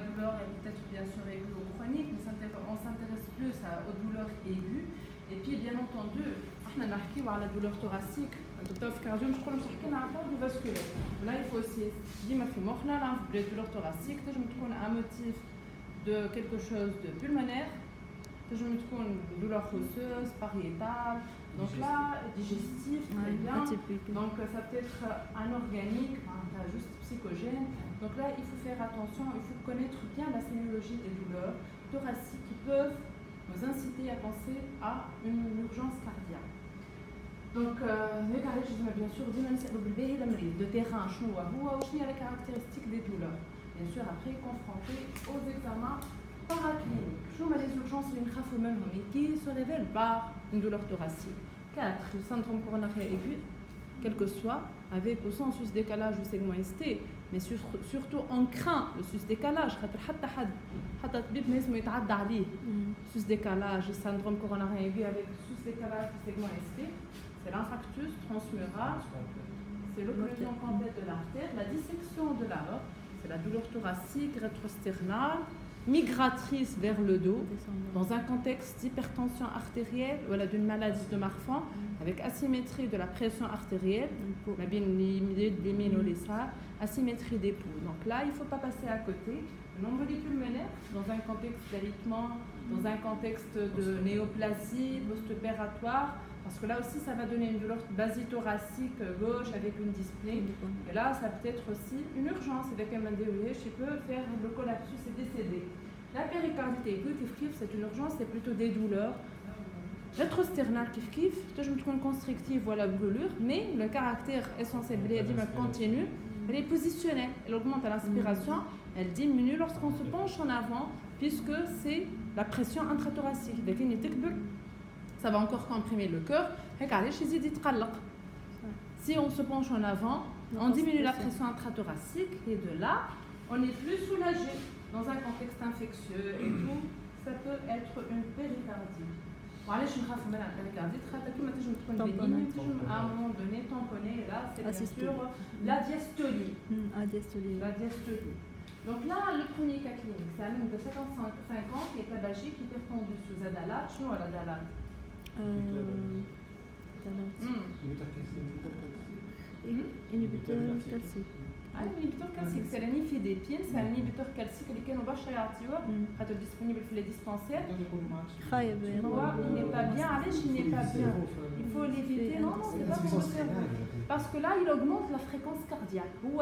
douleur est peut-être bien sûr aiguë ou chronique, mais on s'intéresse plus aux douleurs aiguës. Et puis bien entendu, on a marqué la douleur thoracique, le docteur cardio, je crois que c'est un cardiovasculaire. Là, il faut aussi dire que les douleurs thoraciques, je me trouve un motif de quelque chose de pulmonaire, je me trouve une douleur osseuse, pariétale. Donc là, digestif, très bien. Donc ça peut être anorganique, juste psychogène. Donc là, il faut faire attention, il faut connaître bien la sémiologie des douleurs thoraciques qui peuvent nous inciter à penser à une urgence cardiaque. Donc, bien sûr, de terrain, quelles sont les caractéristiques des douleurs. Bien sûr, après, confronté aux examens paracliniques. Quelles sont les urgences qui se révèlent par une douleur thoracique? 4. Le syndrome coronaire aigu, quel que soit, avec ou sans sus-décalage du segment ST, mais surtout on craint le sus-décalage. Sus-décalage, le syndrome coronaire aigu avec sus-décalage du segment ST, c'est l'infarctus transmural, c'est l'occlusion complète de l'artère, la dissection de l'aorte, c'est la douleur thoracique rétrosternale, migratrice vers le dos, dans un contexte d'hypertension artérielle ou d'une maladie de Marfan, avec asymétrie de la pression artérielle, asymétrie des pouls. Donc là, il ne faut pas passer à côté. Une embolie pulmonaire, dans un contexte d'alitement, dans un contexte de néoplasie post-opératoire, parce que là aussi, ça va donner une douleur basithoracique gauche avec une dyspnée. Et là, ça peut être aussi une urgence avec un MDOH qui peut faire le collapsus et décéder. La péricardite aiguë, c'est une urgence, c'est plutôt des douleurs rétrosternales je me trouve constrictive, voilà brûlure, mais le caractère essentiel de l'EDIM continue, elle est positionnelle, elle augmente à l'inspiration, elle diminue lorsqu'on se penche en avant, puisque c'est la pression intrathoracique. Ça va encore comprimer le cœur. Si on se penche en avant, on diminue la pression intrathoracique et de là, on est plus soulagé dans un contexte infectieux et tout. Ça peut être une péricardie. Je me rappelle la péricardie. À un moment donné, tamponner, et là, c'est bien sûr la diastolie. La diastolie. Donc là, le premier cas clinique, c'est un homme de 55 ans qui est tabagique, hypertendu sous Adalat. Chnou à l'Adalat. Inhibiteur calcique. L'inhibiteur calcique, c'est l'anifidépine, c'est un inhibiteur calcique qui est disponible dans les dispensaires. Il n'est pas bien, il n'est pas bien. Il faut l'éviter. Non, c'est pas pour le cerveau. Parce que là, il augmente la fréquence cardiaque ou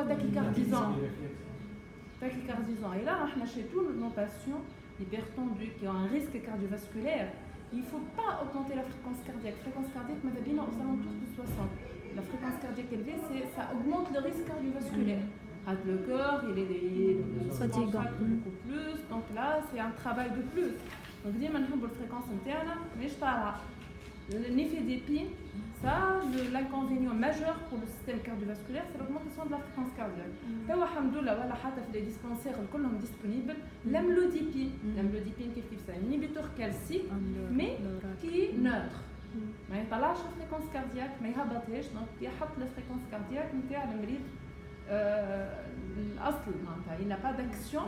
tachycardisant. Et là, chez tous nos patients hypertendus qui ont un risque cardiovasculaire, il ne faut pas augmenter la fréquence cardiaque. La fréquence cardiaque, madame, aux alentours de 60. La fréquence cardiaque élevée, ça augmente le risque cardiovasculaire. Le cœur, il est fatigant beaucoup plus. Donc là, c'est un travail de plus. Donc, dis maintenant pour la fréquence interne, mais je parle. L'épidépine, ça, l'inconvénient majeur pour le système cardiovasculaire, c'est l'augmentation de la fréquence cardiaque. Alhamdoulilah, les dispensaires sont disponibles. L'amlodipine, c'est un inhibiteur calcique, mais qui est neutre. ما يطلعش الفريكونس كاردياك ما يهبطهاش دونك يحط الفريكونس كاردياك نتاع المريض الاصل معناتها il n'a pas d'action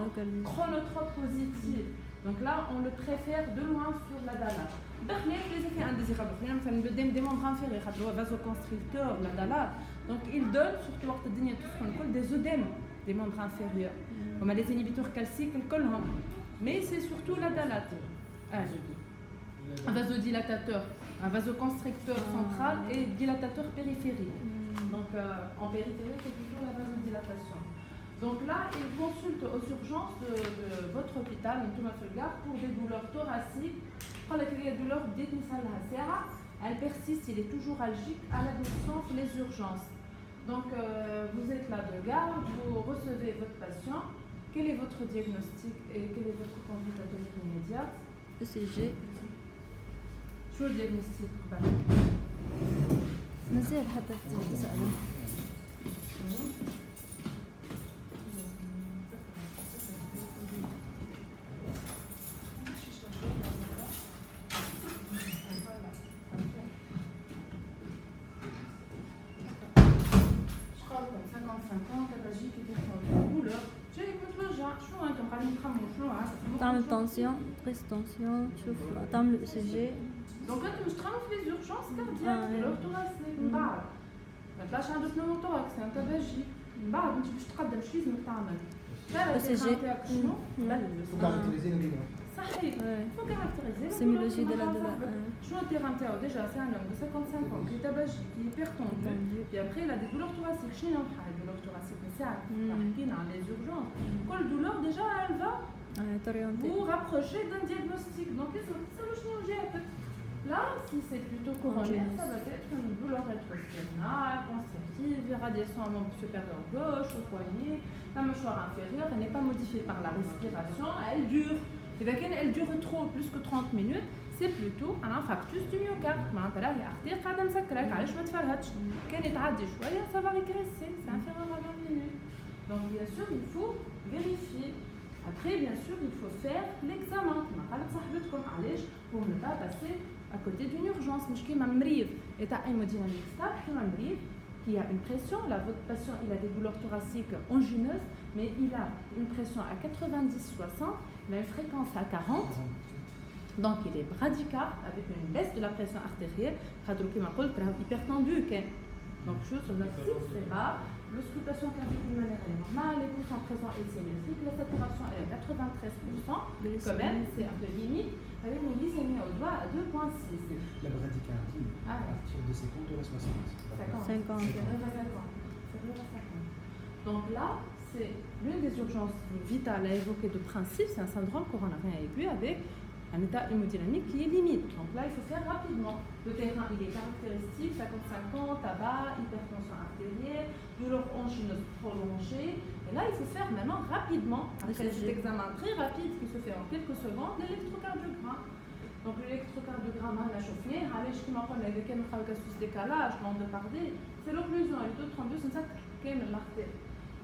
chronotrope positive. Donc là on le préfère de loin sur la DALA. دخلت les effets indésirables مثلا des membres inférieurs خاطر هو vasoconstricteur la DALA. Donc il donne surtout وقت الدنيا تسخن des œdèmes des membres inférieurs. On a les inhibiteurs calciques كلهم. Mais c'est surtout la DALA. Un vasodilatateur, un vasoconstricteur central et dilatateur périphérique. Donc en périphérie, c'est toujours la vasodilatation. Donc là, il consulte aux urgences de votre hôpital, pour des douleurs thoraciques. Quand la douleur elle persiste, il est toujours algique à la naissance, les urgences. Donc vous êtes là de garde, vous recevez votre patient. Quel est votre diagnostic et quelle est votre conduite atomique immédiate? ECG. شو الدياغنوستيك بعد؟ مازال حتى تسأله. نتخمموا شنو تعمل tension, prise tension, تشوف تعمل ECG. دونك انتم مش تخمموا في لي زورجونس كاردياك دولور توراسيك من بعد ما تبقاش عندك نوموتوراكس ان تباجي من بعد انت باش تقدم شو لازمك تعمل ECG. شنو كاركتيريزي صحيح faut caractériser Sémiologie de la douleur. شنو التيران تاعو ديجا سي ان homme de 55 ans qui est tabagie qui est hypertendu puis après il a des douleurs thoraciques شنو يوقع الدولور thoracique نتاعك حكينا على les urgences كل douleur déjà elle va t'orienter. vous rapprocher d'un diagnostic donc لازم تسالوا شنو جاتك là si c'est plutôt coronaire ça va être une douleur rétrosternale constrictive irradiation au membre supérieur gauche au poignet la mâchoire inférieure elle n'est pas modifiée par la respiration elle dure إذا كان elle dure trop plus que 30 minutes c'est plutôt un infarctus du myocarde معناتها راهي artère قاعده مسكره علاش ما تفرهدش كان يتعدي شويه ça va régresser c'est inférieur à 20 minutes donc bien sûr il faut vérifier après bien sûr il faut faire l'examen كما قالت صاحبتكم علاش pour ne pas passer à côté d'une urgence مش كيما مريض état hémodynamique stable كيما مريض qui a une pression, là votre patient il a des douleurs thoraciques angинeuses, mais il a une pression à 90-60, il a une fréquence à 40, donc il est bradycarde avec une baisse de la pression artérielle, hypertendu. Donc chose sur la c'est rare, l'auscultation cardio-pulmonaire est normale, les poussants présents est symétrique, la saturation est à 93%, quand même c'est un peu limite, avec une glycémie au doigt à 2,6. La bradycardie, à partir de 50 ou à 60 50. Donc là, c'est l'une des urgences vitales à évoquer de principe, c'est un syndrome coronarien aigu avec un état hémodynamique qui est limite. Donc là, il faut faire rapidement. Le terrain, il est caractéristique, 50-50, tabac, hypertension artérielle, douleur angineuse prolongée. Et là, il faut faire maintenant rapidement, après cet examen très rapide qui se fait en quelques secondes, l'électrocardiogramme. Donc l'électrocardiogramme, on a chauffé, علاش كيما قلنا إذا كان نلقاو كاسوس décalage, bande de pardée, c'est l'occlusion et le thrombus نتاعك كامل l'artère.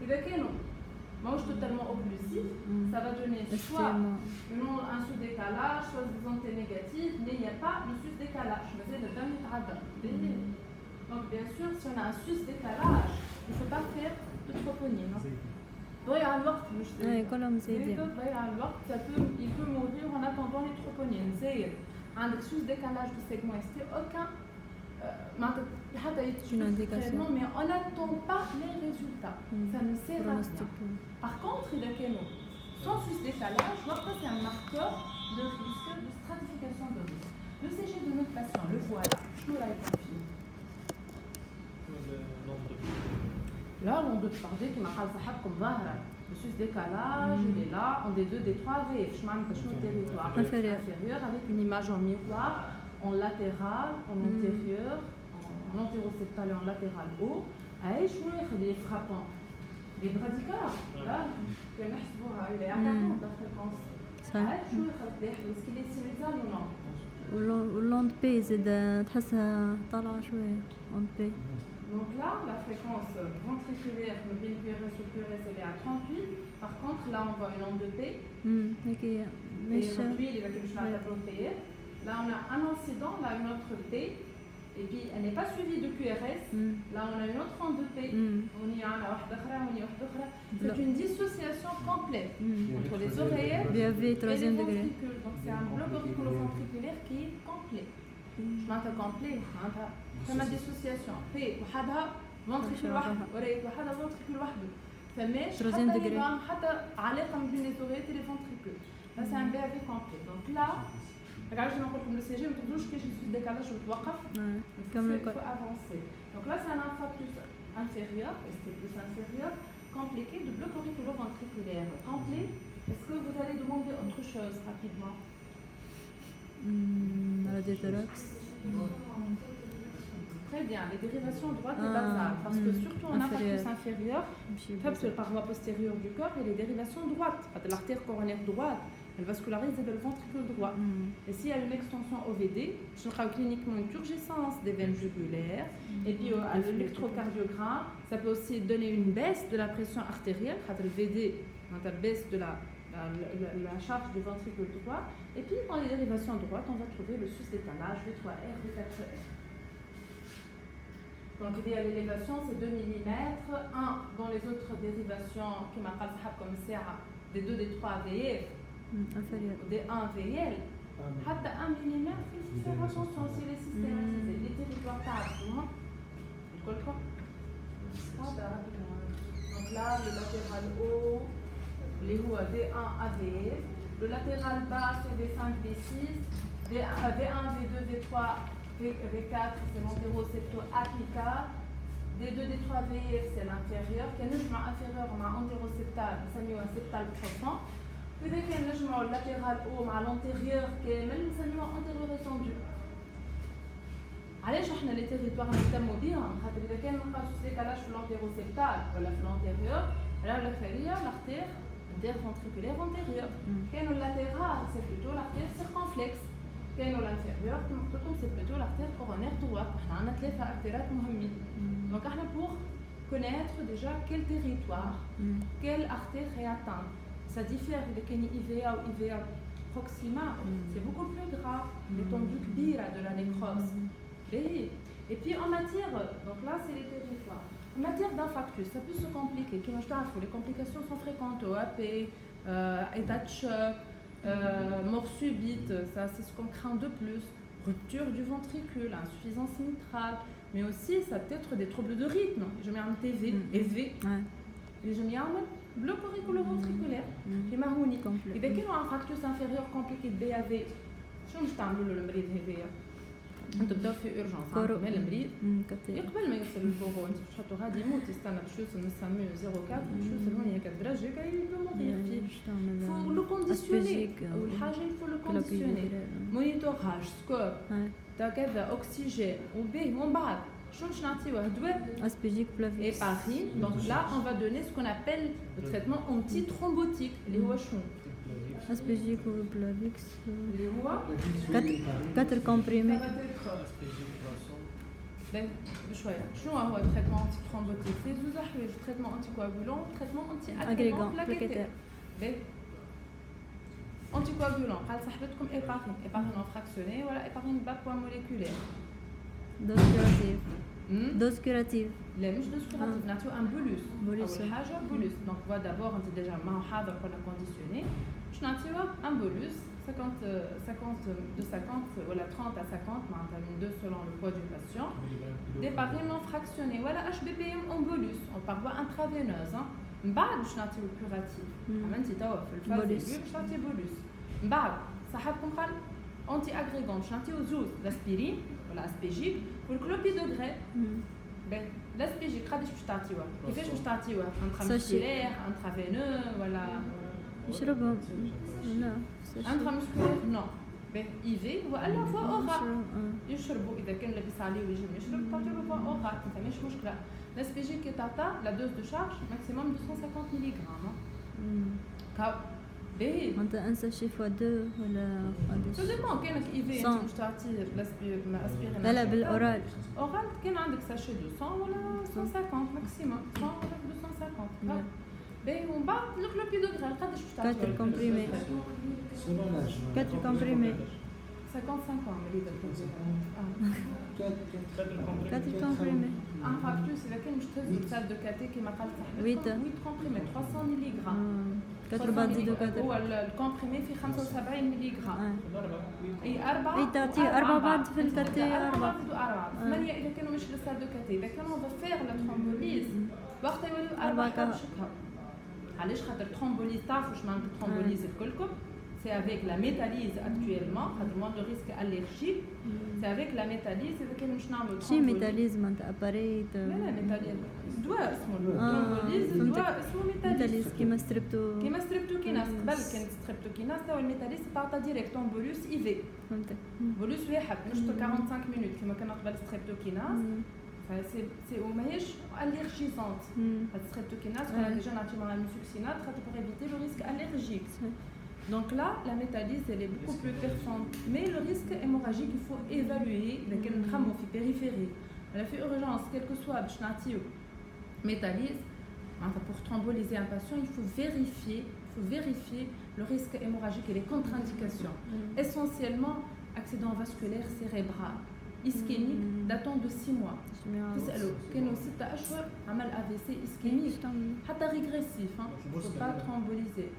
إذا كانوا ماهوش totalement occlusif, ça va donner soit un sous-décalage, soit des antennes négatives, mais il n'y a pas de sus-décalage. Mais le dame est donc bien sûr, si on a un sus-décalage, il ne faut pas faire de troponie. ضيع الوقت مش كلهم زايدين. ضيع الوقت il peut mourir en attendant les troponines. زايد عندك sus-décalage du segment ST, aucun une indication. Mais on n'attend pas les résultats. Ça ne sert à rien. Par contre, il y a quelqu'un sans sus-décalage, c'est un marqueur de risque, de stratification de risque. Le CG de notre patient, le voilà. Je vous l'ai confié. Là, on doit parler qui m'a dit comme ظاهرة. Le sus-décalage, il est là, on des 2, des 3 V. Je m'en vais territoire inférieur avec une image en miroir, en latéral, en antérieur, en antéroseptal et en latéral haut. Et je les frappants. Les bradycardes, là, il est à 40 la fréquence. Est-ce qu'il est simultan ou non? واللوند بي زاد تحسها طالعة شوية لوند بي. Donc là, la fréquence ventriculaire, le BNQRS ou QRS, elle est à 38. Par contre, là, on voit une onde de P. هيك Et aujourd'hui, il va que je vais Là, on a un incident, là, une autre P. Et puis, elle n'est pas suivie de QRS. Là, on a une autre onde de P. On y a c'est une dissociation complète entre les oreillettes et les ventricules. Donc, c'est un bloc auriculo-ventriculaire qui est complet. Je m'entends complet. فما ديسوسياسيون في وحدها فونتريكول واحد وريت وحدها فونتريكول وحده فماش حتى نظام حتى علاقه ما بين لي زوريت لي فونتريكول ça c'est un BAV complet donc là regardez je نقول لكم le CG ما تقدروش كاش يصير décalage وتوقف il faut avancer donc là c'est un infarctus inférieur ST plus inférieur compliqué de bloc auriculo-ventriculaire complet est-ce que vous allez demander autre chose rapidement radiothorax. Très bien, les dérivations droite et basales, parce que surtout en infarctus inférieur, sur la paroi postérieure du corps, il y a les dérivations droites. L'artère coronaire droite, elle vascularise le ventricule droit. Et s'il y a une extension OVD, je crois cliniquement une turgescence des veines jugulaires, et puis à l'électrocardiogramme, ça peut aussi donner une baisse de la pression artérielle, le VD, une baisse de la charge du ventricule droit. Et puis dans les dérivations droites, on va trouver le sus-décalage, V3R, V4R. Donc il y a l'élévation, c'est 2 mm. Dans les autres dérivations, qui m'a pas comme ça, des 2, des 3 VF, inférieur. des 1 VL, حتى 1 mm il faut faire attention si les systématisés, les territoires تاعهم الكل donc là le latéral haut اللي هو V1 AVF, le latéral bas c'est V5 V6, V1 V2 V3 V4 c'est l'antéro-septo-apical, D2 D3 VF c'est l'inférieur, كان نجمع inférieur مع antéro-septal نسميوها septal profond. إذا كان نجمعوا اللاتيرال او مع لونتيريور كامل نسميوها انتيريور étendu. علاش احنا لي تيريتوار نهتموا بيهم؟ خاطر اذا كان نلقاو ديكالاج في لونتيروسيبتال ولا في لونتيريور راهو الارتيريا لارتير interventriculaire antérieur. كانوا اللاتيرال سي بلوتو لارتير سيركونفلكس. كانوا الانفيريور كما قلت لكم سي بلوتو لارتير كورونير droit. احنا عندنا 3 ارتيرات مهمين. دونك احنا pour connaître déjà quel territoire, quelle artère est atteinte. Ça diffère de IVA ou IVA proxima, c'est beaucoup plus grave, l'étendue kbira de la nécrose. Et puis en matière, donc là c'est les territoires. En matière d'infarctus, ça peut se compliquer. Les complications sont fréquentes, OAP, état de choc, mort subite, ça c'est ce qu'on craint de plus. Rupture du ventricule, insuffisance mitrale, mais aussi ça peut être des troubles de rythme. Je mets un TV, EV, et je mets un bloc auriculo-ventriculaire qui est maroni. Et bien qu'il y a un infarctus inférieur compliqué de BAV, شو مش تعملوا له المريض هذايا؟ انتوا تبداو في اورجونس عندكم المريض قبل ما يوصل للبوغو انت باش تحطوا غادي يموت يستنى باش يوصل من السامو 04 باش يوصل هون هكا الدرجه كاع يموت فيه. فو لو كونديسيوني اول حاجه يفو لو كونديسيوني مونيتوراج سكور تا كذا اوكسيجين وبيه ومن بعد شو باش نعطيوه دواء اسبيجيك بلافيكس هيبارين. دونك لا اون فا دوني سكو ابل لو تريتمون انتي ترومبوتيك اللي هو شنو اسبيجيك وبلافيكس اللي هو 4 كومبريمي. بشويه شنو هو التريتمون انتي ترومبوتيك؟ في زوج حوايج، تريتمون انتي كواغولون وتريتمون انتي اغريغون بلاكيتير. انتي كواغولون قال صاحبتكم ايبارين فراكسيوني ولا ايبارين باكوا موليكولير. دوز كوراتيف لا مش دوز كوراتيف، نعطيو ان بولوس. اول حاجه بولوس. دونك فوا دابور انت ديجا ما حاضر ولا كونديسيوني باش نعطيوه ان بولوس 50 de 50 ولا 30 à 50 معناتها من 2 selon le poids du patient. Des parines non fractionnées ولا HBPM en bolus on par voie intraveineuse. من بعد باش نعطيو كوراتيف. عملتي توا في الفاز باش نعطي بولوس. من بعد صاحبكم قال انتي اغريغون باش نعطيو زوز لاسبيرين ولا اسبيجيك والكلوبيدوغريل. لاسبيجيك قداش باش تعطيوه؟ كيفاش باش تعطيوه؟ انترامسكولير انترافينو ولا يشربهم؟ لا انترامسكولير نو. ايفي ولا فوا اورال يشربوا اذا كان لابس عليه ويجم يشرب تعطيو فوا اورال ما مش مشكله. لاسبيجيك تعطى لا دوز دو شارج ماكسيموم 250 ملغ. باهي معناتها ان ساشي فوا 2 ولا سو ديبون. كانك ايفي انت باش تعطي اسبيرين لا بالاورال اورال كان عندك ساشي 200 ولا 150 ماكسيموم 100 ولا 250. باهي ومن بعد الكلوبيدوغريل قداش باش تعطي؟ 4 كومبريمي 4 كومبريمي 55 مريض الكلوبيدوغريل 4 كومبريمي. انفاركتوس اذا كان مش تهز السال دو كاتي كيما قال صاحبتكم 8 كومبريمي 300 ملغ. 4 بعد زيدو 4 هو الكومبريمي في 75 ملغ. اي 4 اي تعطيه 4 بعد في الكاتي 4 8 اذا كانوا مش للسال دو كاتي. اذا كانوا فير لا ترومبوليز وقتها يوليو 4 كابشكها. علاش خاطر ترومبوليز تعرفوا واش معناتها ترومبوليز الكلكم؟ C'est avec la métalyse actuellement, خاطر moins de risque allergique. C'est avec la métalyse إذا كان مش نعملوا شي ميتاليز معناتها اباريت. لا ميتاليز دواء اسمه ترومبوليز. دواء اسمه ميتاليز كيما ستريبتوكيناس. قبل كانت ستريبتوكيناس توا الميتاليز تعطى ديريكت اون بولوس ايفي. فهمتك. بولوس واحد مش 45 مينوت كما كنا قبل ستريبتوكيناس. سي وماهيش اليرجيزونت. الستريبتوكيناس كنا ديجا نعطيوها الميثوكسينات خاطر pour éviter le risque allergique. Donc là, la métalyse, elle est beaucoup plus performante. Mais le risque hémorragique, il faut évaluer. Il y a un tram في périphérie. Elle a fait urgence, quel que soit le métalyse. Pour thromboliser un patient, il faut vérifier le risque hémorragique et les contre-indications. Essentiellement, accident vasculaire cérébral. ischémique datant de 6 mois. تسألوا كانوا 6 أشهر عمل AVC ischémique حتى régressif, hein, il ne faut pas thromboliser.